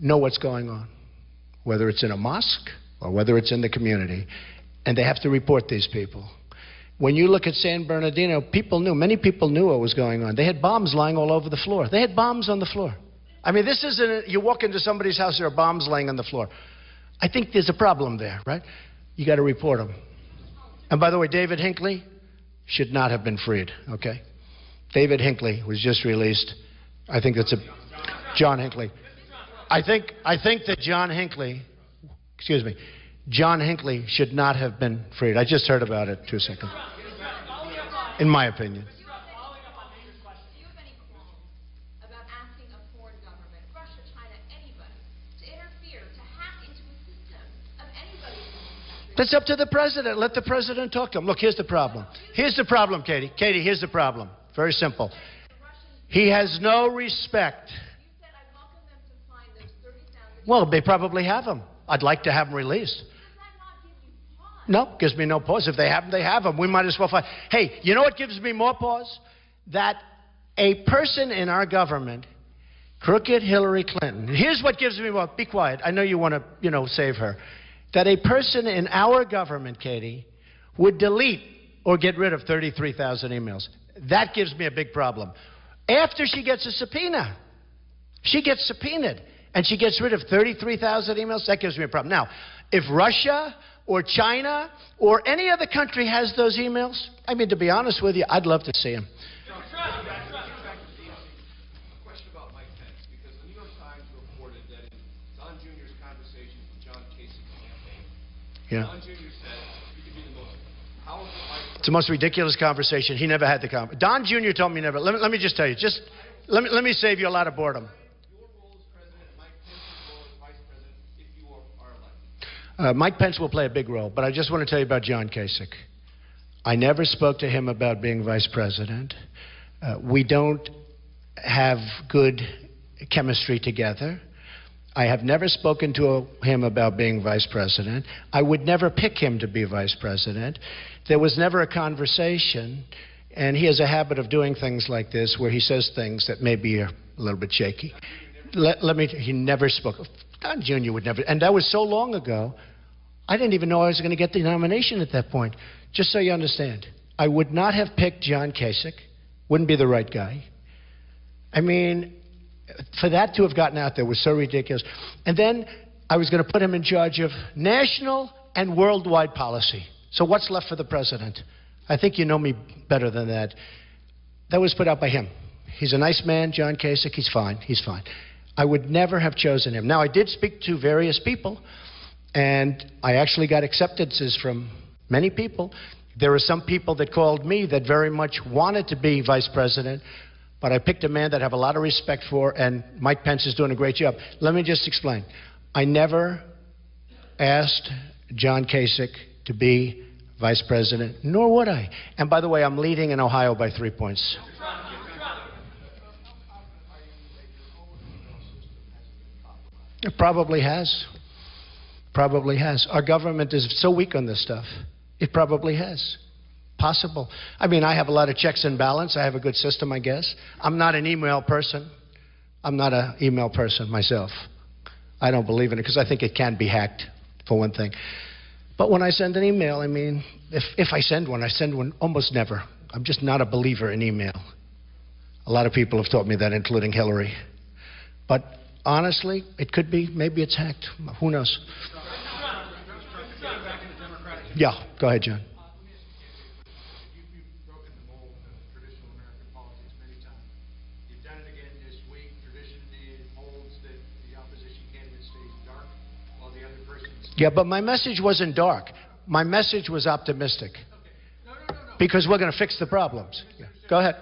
know what's going on, whether it's in a mosque or whether it's in the community, and they have to report these people. When you look at San Bernardino, many people knew what was going on. They had bombs lying all over the floor. They had bombs on the floor. I mean, this isn't, you walk into somebody's house, there are bombs laying on the floor. I think there's a problem there, right? You got to report them. And by the way, David Hinckley should not have been freed, okay? David Hinckley was just released. I think that's John Hinckley. I think that John Hinckley should not have been freed. I just heard about it 2 seconds. In my opinion. That's up to the president. Let the president talk to him. Look, here's the problem. Here's the problem, Katie. Katie, here's the problem. Very simple. He has no respect. Well, they probably have him. I'd like to have him released. No, gives me no pause. If they have him, they have him. We might as well find. Hey, you know what gives me more pause? That a person in our government, crooked Hillary Clinton, here's what gives me more. Be quiet. I know you want to, save her. That a person in our government, Katie, would delete or get rid of 33,000 emails. That gives me a big problem. After she gets a subpoena, she gets subpoenaed, and she gets rid of 33,000 emails, that gives me a problem. Now, if Russia or China or any other country has those emails, I mean, to be honest with you, I'd love to see them. Question about Mike Pence, because the New York Times reported that in Don Jr.'s conversations with John Kasich's campaign, Don Jr. said you could be the most powerful vice. It's the most ridiculous conversation. He never had the conversation. Don Jr. told me never. Let me just tell you. Let me save you a lot of boredom. Your role as president, Mike Pence's role as vice president, if you are elected. Mike Pence will play a big role, but I just want to tell you about John Kasich. I never spoke to him about being vice president. We don't have good chemistry together. I have never spoken to him about being vice president. I would never pick him to be vice president. There was never a conversation, and he has a habit of doing things like this where he says things that may be a little bit shaky. He never spoke. Don Jr. would never, and that was so long ago, I didn't even know I was going to get the nomination at that point. Just so you understand, I would not have picked John Kasich. Wouldn't be the right guy. I mean, for that to have gotten out there was so ridiculous. And then I was going to put him in charge of national and worldwide policy. So what's left for the president? I think you know me better than that. That was put out by him. He's a nice man, John Kasich. He's fine. He's fine. I would never have chosen him. Now, I did speak to various people, and I actually got acceptances from many people. There were some people that called me that very much wanted to be vice president, but I picked a man that I have a lot of respect for, and Mike Pence is doing a great job. Let me just explain. I never asked John Kasich to be vice president, nor would I. And by the way, I'm leading in Ohio by 3 points. It probably has. Probably has. Our government is so weak on this stuff. It probably has. Possible. I mean, I have a lot of checks and balance. I have a good system, I guess. I'm not an email person. I'm not an email person myself. I don't believe in it because I think it can be hacked, for one thing. But when I send an email, I mean, if I send one almost never. I'm just not a believer in email. A lot of people have taught me that, including Hillary. But honestly, it could be. Maybe it's hacked. Who knows? Yeah, go ahead, John. You've broken the mold of traditional American politics many times. You've done it again this week. Tradition holds that Yeah, but my message wasn't dark. My message was optimistic. Okay. No. Because we're going to fix the problems. Yeah. Go ahead.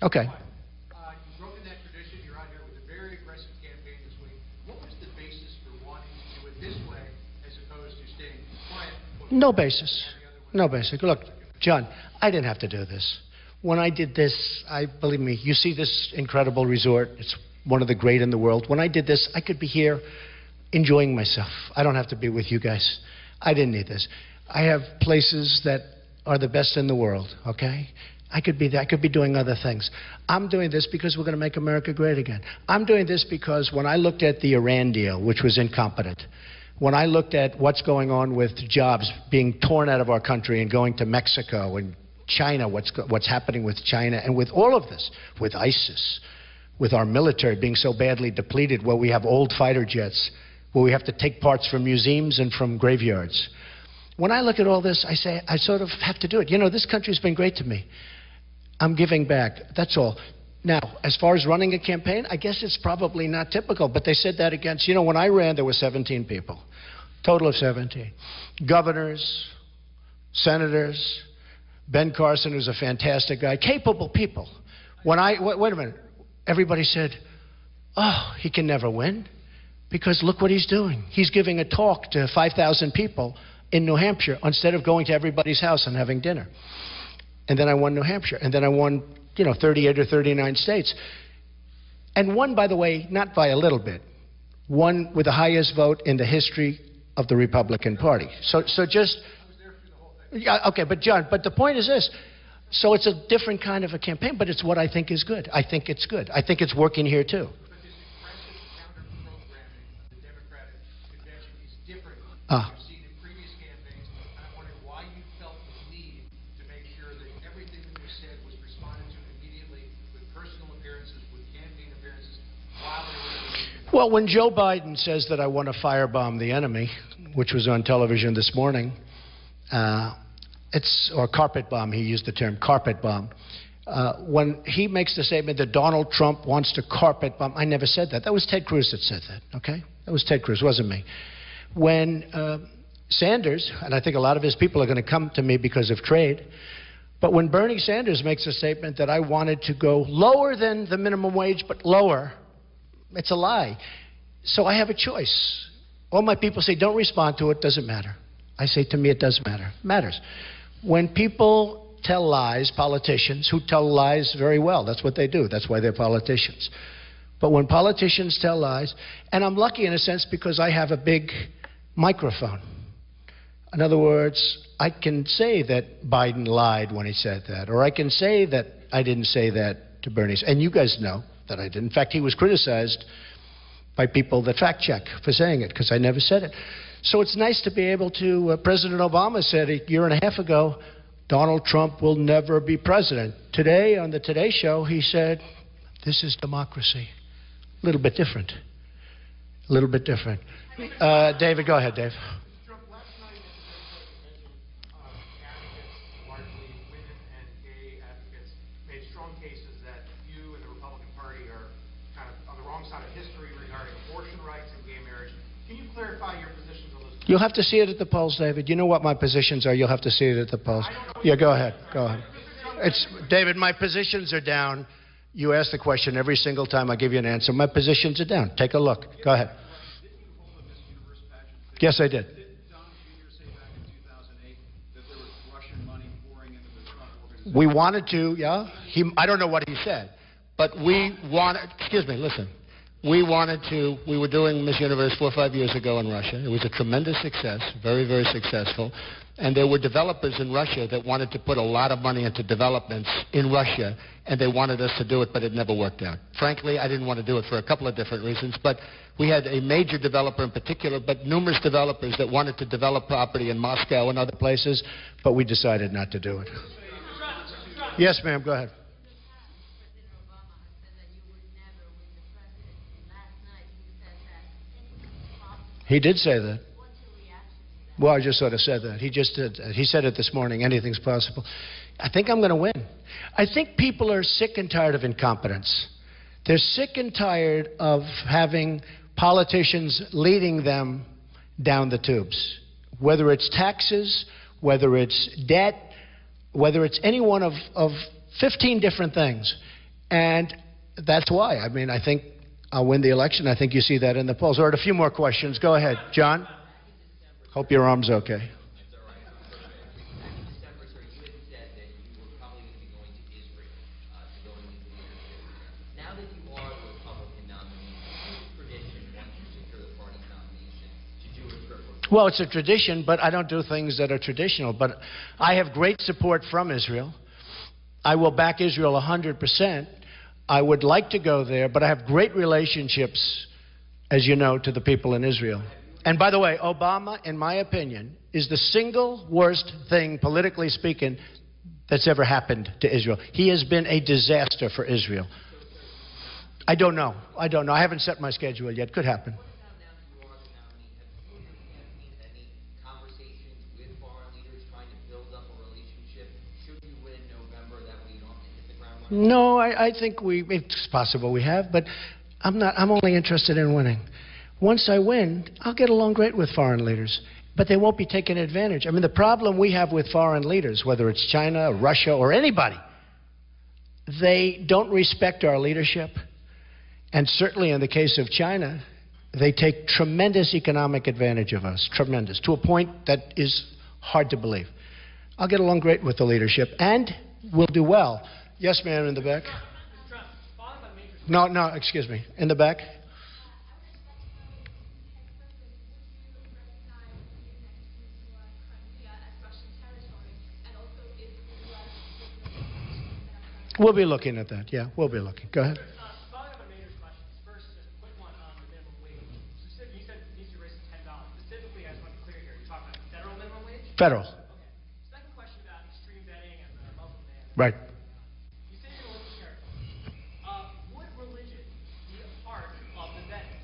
Okay. You've broken that tradition. You're out here with a very aggressive campaign this week. What was the basis for wanting to do it this way as opposed to staying quiet? No basis. No basis. Look, John, I didn't have to do this. When I did this, believe me, you see this incredible resort. It's one of the great in the world. When I did this, I could be here enjoying myself. I don't have to be with you guys. I didn't need this. I have places that are the best in the world, okay? I could be there. I could be doing other things. I'm doing this because we're going to make America great again. I'm doing this because when I looked at the Iran deal, which was incompetent, when I looked at what's going on with jobs being torn out of our country and going to Mexico and China, what's happening with China, and with all of this, with ISIS, with our military being so badly depleted, where we have old fighter jets, where we have to take parts from museums and from graveyards. When I look at all this, I say, I sort of have to do it. You know, this country's been great to me. I'm giving back. That's all. Now, as far as running a campaign, I guess it's probably not typical, but they said that against, you know, when I ran, there were 17 people, total of 17. Governors, senators, Ben Carson, who's a fantastic guy, capable people. When wait a minute, everybody said, oh, he can never win, because look what he's doing. He's giving a talk to 5,000 people in New Hampshire instead of going to everybody's house and having dinner. And then I won New Hampshire, and then I won, you know, 38 or 39 states. And won, by the way, not by a little bit, won with the highest vote in the history of the Republican Party. So just, yeah, okay, but John, but the point is this. So it's a different kind of a campaign, but it's what I think is good. I think it's good. I think it's working here, too. But this aggressive counter-programming of the Democratic convention is different than you've seen in previous campaigns. And I'm wondering why you felt the need to make sure that everything that was said was responded to immediately with personal appearances, with campaign appearances, while they were... Well, when Joe Biden says that I want to firebomb the enemy, which was on television this morning, or carpet bomb, he used the term carpet bomb. When he makes the statement that Donald Trump wants to carpet bomb, I never said that. That was Ted Cruz that said that, okay? That was Ted Cruz, wasn't me. When Sanders, and I think a lot of his people are going to come to me because of trade, but when Bernie Sanders makes a statement that I wanted to go lower than the minimum wage, but lower, it's a lie. So I have a choice. All my people say, don't respond to it, doesn't matter. I say, to me, it does matter. It matters. When people tell lies, politicians who tell lies very well, that's what they do. That's why they're politicians. But when politicians tell lies, and I'm lucky in a sense because I have a big microphone. In other words, I can say that Biden lied when he said that, or I can say that I didn't say that to Bernie. And you guys know that I didn't. In fact, he was criticized by people that fact check for saying it, because I never said it. So it's nice to be able to, President Obama said a year and a half ago, Donald Trump will never be president. Today, on the Today Show, he said, this is democracy. A little bit different. A little bit different. David, go ahead, Dave. Trump, last night at the advocates, largely women and gay advocates, made strong cases that you and the Republican Party are kind of on the wrong side of history regarding abortion rights and gay marriage. Can you clarify your positions on those? You'll have to see it at the polls, David. You know what my positions are. You'll have to see it at the polls. Yeah, go ahead. Go ahead. David, my positions are down. You ask the question every single time I give you an answer. My positions are down. Take a look. Go ahead. Didn't you hold a Miss Universe pageant? Yes, I did. Didn't Don Jr. say back in 2008 that there was Russian money pouring into the Trump organization? We wanted to, yeah. I don't know what he said, but we wanted, excuse me, listen. We wanted to, we were doing Miss Universe 4 or 5 years ago in Russia. It was a tremendous success, very, very successful. And there were developers in Russia that wanted to put a lot of money into developments in Russia, and they wanted us to do it, but it never worked out. Frankly, I didn't want to do it for a couple of different reasons, but we had a major developer in particular, but numerous developers that wanted to develop property in Moscow and other places, but we decided not to do it. Yes, ma'am, go ahead. He did say that. Well, I just sort of said that. He just did that. He said it this morning, anything's possible. I think I'm going to win. I think people are sick and tired of incompetence. They're sick and tired of having politicians leading them down the tubes, whether it's taxes, whether it's debt, whether it's any one of 15 different things. And that's why. I mean, I think I'll win the election. I think you see that in the polls. All right, a few more questions. Go ahead, John. Hope your arm's okay. Well, it's a tradition, but I don't do things that are traditional. But I have great support from Israel. I will back Israel 100%. I would like to go there, but I have great relationships, as you know, to the people in Israel. And by the way, Obama, in my opinion, is the single worst thing, politically speaking, that's ever happened to Israel. He has been a disaster for Israel. I don't know. I don't know. I haven't set my schedule yet. Could happen. No, I think it's possible we have, but I'm only interested in winning. Once I win, I'll get along great with foreign leaders, but they won't be taking advantage. I mean, the problem we have with foreign leaders, whether it's China, Russia, or anybody, they don't respect our leadership. And certainly in the case of China, they take tremendous economic advantage of us, tremendous, to a point that is hard to believe. I'll get along great with the leadership, and we'll do well. Yes, ma'am, in the back. No, excuse me. In the back. We'll be looking at that. Yeah, we'll be looking. Go ahead. Following up on Maynard's questions, first, just a quick one on the minimum wage. You said it needs to raise to $10. Specifically, I just want to be clear here. You're talking about federal minimum wage? Federal. Okay. Second question about extreme vetting and the Muslim ban. Right.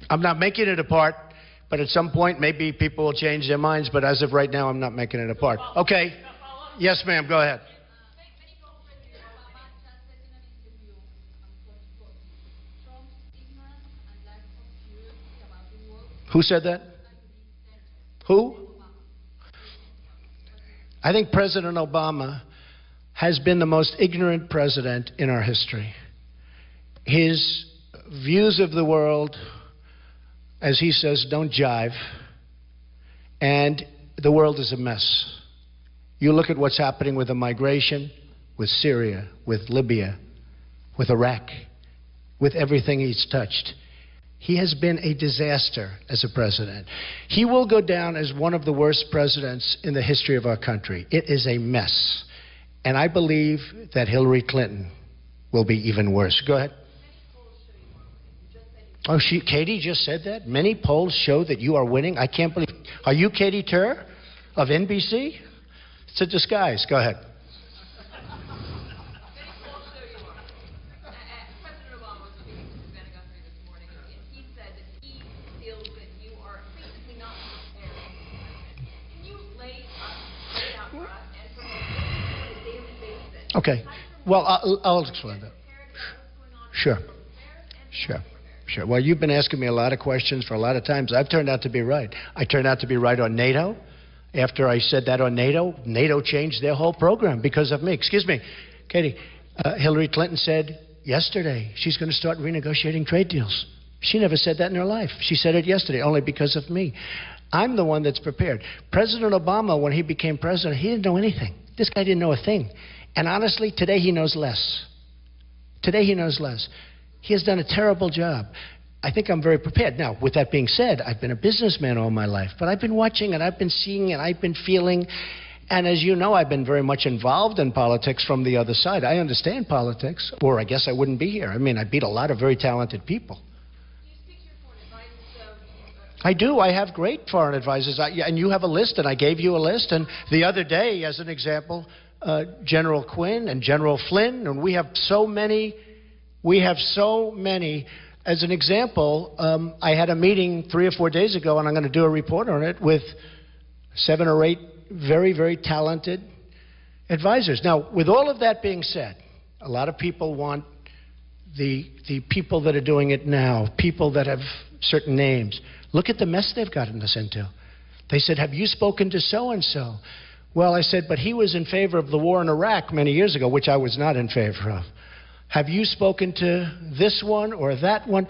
I'm not making it a part, but at some point maybe people will change their minds, but as of right now I'm not making it a part. Okay. Yes, ma'am, go ahead. Who said that? Who? I think President Obama has been the most ignorant president in our history. His views of the world, as he says, don't jive, and the world is a mess. You look at what's happening with the migration, with Syria, with Libya, with Iraq, with everything he's touched. He has been a disaster as a president. He will go down as one of the worst presidents in the history of our country. It is a mess. And I believe that Hillary Clinton will be even worse. Go ahead. Oh, Katie just said that? Many polls show that you are winning? I can't believe. Are you Katie Tur of NBC? It's a disguise. Go ahead. President Obama was speaking to Ben Guthrie this morning, and he said that he feels that you are basically not prepared. Can you lay it out for us and for us on a daily basis? Okay. Well, I'll explain that. Sure. Sure. Well, you've been asking me a lot of questions for a lot of times. I've turned out to be right. I turned out to be right on NATO. After I said that on NATO, NATO changed their whole program because of me. Excuse me, Katie. Hillary Clinton said yesterday she's going to start renegotiating trade deals. She never said that in her life. She said it yesterday, only because of me. I'm the one that's prepared. President Obama, when he became president, he didn't know anything. This guy didn't know a thing. And honestly, today he knows less. Today he knows less. He has done a terrible job. I think I'm very prepared. Now, with that being said, I've been a businessman all my life, but I've been watching and I've been seeing and I've been feeling, and as you know, I've been very much involved in politics from the other side. I understand politics, or I guess I wouldn't be here. I mean, I beat a lot of very talented people. Do you speak to your foreign advisors? I do. I have great foreign advisors, and you have a list, and I gave you a list, and the other day, as an example, General Quinn and General Flynn, and we have so many. As an example, I had a meeting 3 or 4 days ago, and I'm going to do a report on it, with 7 or 8 very, very talented advisors. Now, with all of that being said, a lot of people want the people that are doing it now, people that have certain names. Look at the mess they've gotten us into. They said, have you spoken to so-and-so? Well, I said, but he was in favor of the war in Iraq many years ago, which I was not in favor of. Have you spoken to this one or that one?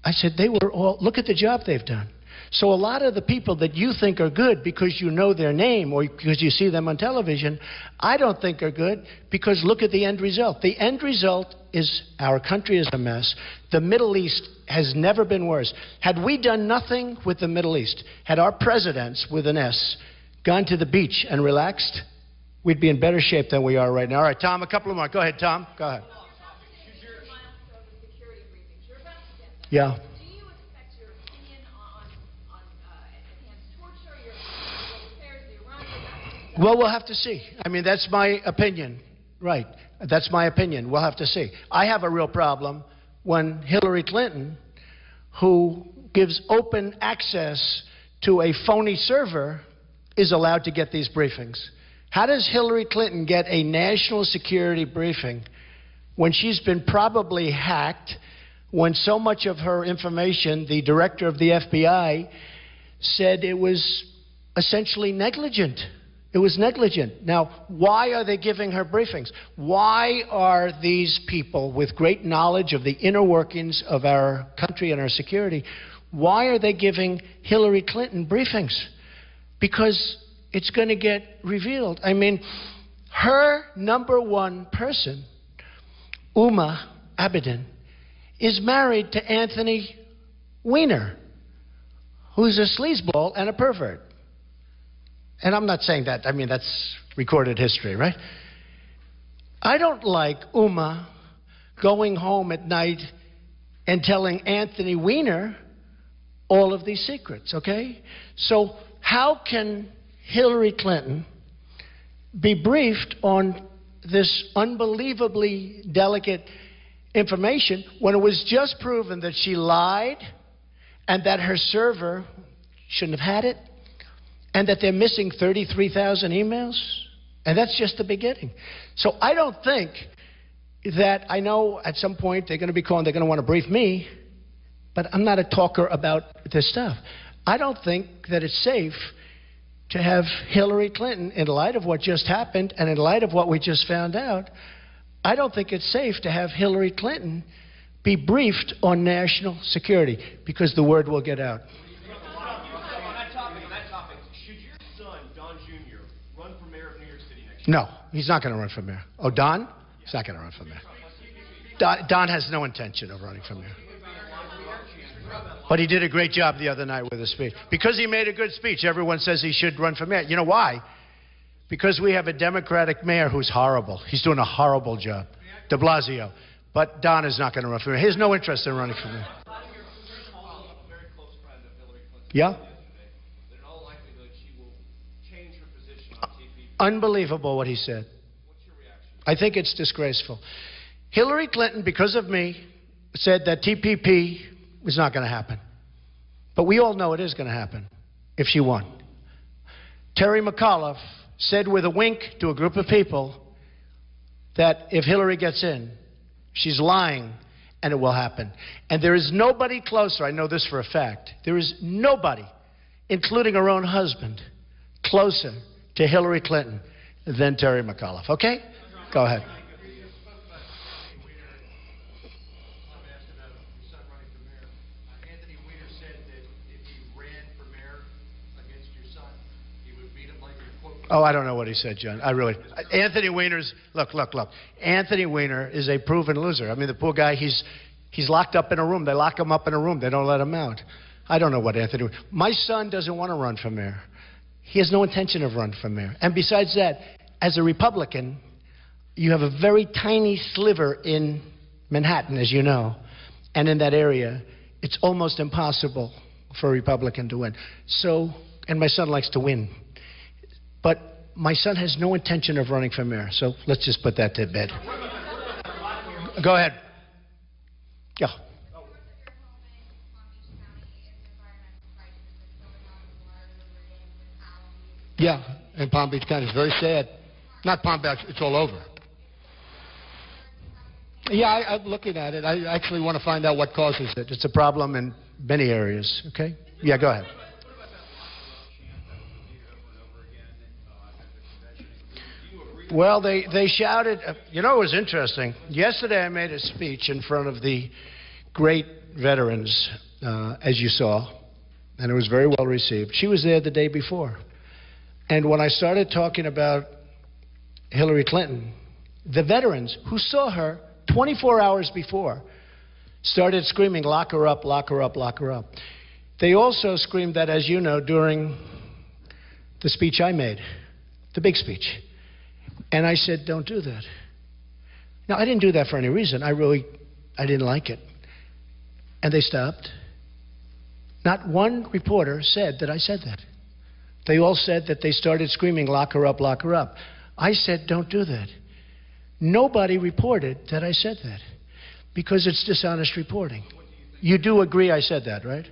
I said, they were all, look at the job they've done. So a lot of the people that you think are good because you know their name or because you see them on television, I don't think are good because look at the end result. The end result is our country is a mess. The Middle East has never been worse. Had we done nothing with the Middle East, had our presidents, with an S, gone to the beach and relaxed, we'd be in better shape than we are right now. All right, Tom, a couple of more. Go ahead, Tom. Go ahead. Yeah. Well, we'll have to see. I mean, that's my opinion. Right. That's my opinion. We'll have to see. I have a real problem when Hillary Clinton, who gives open access to a phony server, is allowed to get these briefings. How does Hillary Clinton get a national security briefing when she's been probably hacked, when so much of her information, the director of the FBI, said it was essentially negligent? It was negligent. Now, why are they giving her briefings? Why are these people with great knowledge of the inner workings of our country and our security, why are they giving Hillary Clinton briefings? Because it's going to get revealed. I mean, her number one person, Uma Abedin, is married to Anthony Weiner, who's a sleazeball and a pervert. And I'm not saying that. I mean, that's recorded history, right? I don't like Uma going home at night and telling Anthony Weiner all of these secrets, okay? So how can Hillary Clinton be briefed on this unbelievably delicate information when it was just proven that she lied and that her server shouldn't have had it? And that they're missing 33,000 emails? And that's just the beginning. So I don't think that, I know at some point they're going to be calling, they're going to want to brief me, but I'm not a talker about this stuff. I don't think that it's safe to have Hillary Clinton, in light of what just happened and in light of what we just found out, I don't think it's safe to have Hillary Clinton be briefed on national security because the word will get out. No, he's not going to run for mayor. Oh, Don? He's not going to run for mayor. Don has no intention of running for mayor. But he did a great job the other night with his speech. Because he made a good speech, everyone says he should run for mayor. You know why? Because we have a Democratic mayor who's horrible. He's doing a horrible job. De Blasio. But Don is not going to run for mayor. He has no interest in running for mayor. Yeah? Unbelievable what he said. What's your reaction? I think it's disgraceful. Hillary Clinton, because of me, said that TPP was not going to happen. But we all know it is going to happen if she won. Terry McAuliffe said with a wink to a group of people that if Hillary gets in, she's lying and it will happen. And there is nobody closer, I know this for a fact, there is nobody, including her own husband, closer to Hillary Clinton than Terry McAuliffe. Okay? Go ahead. Anthony Weiner said that if he ran for mayor against your son, he would beat him like a quote. Oh, I don't know what he said, John. I really... Anthony Weiner's... Look. Anthony Weiner is a proven loser. I mean, the poor guy, he's locked up in a room. They lock him up in a room. They don't let him out. I don't know what Anthony... My son doesn't want to run for mayor. He has no intention of running for mayor. And besides that, as a Republican, you have a very tiny sliver in Manhattan, as you know. And in that area, it's almost impossible for a Republican to win. So, and my son likes to win. But my son has no intention of running for mayor. So let's just put that to bed. Go ahead. Yeah. Yeah, in Palm Beach County. It's very sad. Not Palm Beach, it's all over. Yeah, I'm looking at it. I actually want to find out what causes it. It's a problem in many areas, okay? Yeah, go ahead. Well, they shouted. You know, it was interesting. Yesterday, I made a speech in front of the great veterans, as you saw, and it was very well received. She was there the day before. And when I started talking about Hillary Clinton, the veterans who saw her 24 hours before started screaming, "Lock her up, lock her up, lock her up." They also screamed that, as you know, during the speech I made, the big speech. And I said, don't do that. Now, I didn't do that for any reason. I didn't like it. And they stopped. Not one reporter said that I said that. They all said that they started screaming, "Lock her up, lock her up." I said, don't do that. Nobody reported that I said that because it's dishonest reporting. You do agree I said that, right?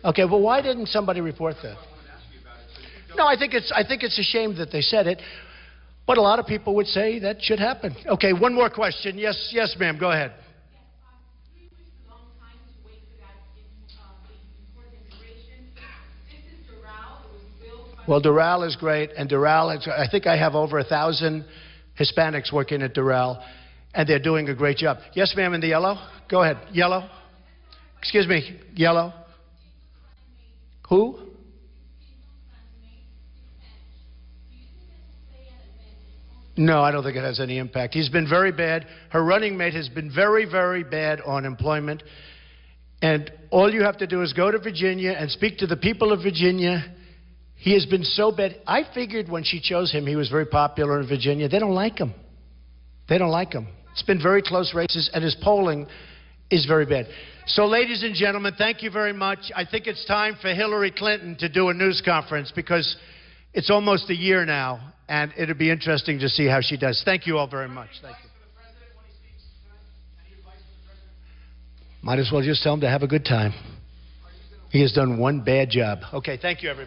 Okay, well, why didn't somebody report that? No, I think it's a shame that they said it, but a lot of people would say that should happen. Okay, one more question. Yes, ma'am, go ahead. Well, Doral is great, and Doral, I think I have over 1,000 Hispanics working at Doral, and they're doing a great job. Yes, ma'am, in the yellow? Go ahead. Yellow? Excuse me, yellow? Who? No, I don't think it has any impact. He's been very bad. Her running mate has been very, very bad on employment. And all you have to do is go to Virginia and speak to the people of Virginia. He has been so bad. I figured when she chose him, he was very popular in Virginia. They don't like him. They don't like him. It's been very close races, and his polling is very bad. So, ladies and gentlemen, thank you very much. I think it's time for Hillary Clinton to do a news conference because it's almost a year now, and it'll be interesting to see how she does. Thank you all very much. Thank you. Might as well just tell him to have a good time. He has done one bad job. Okay, thank you, everybody.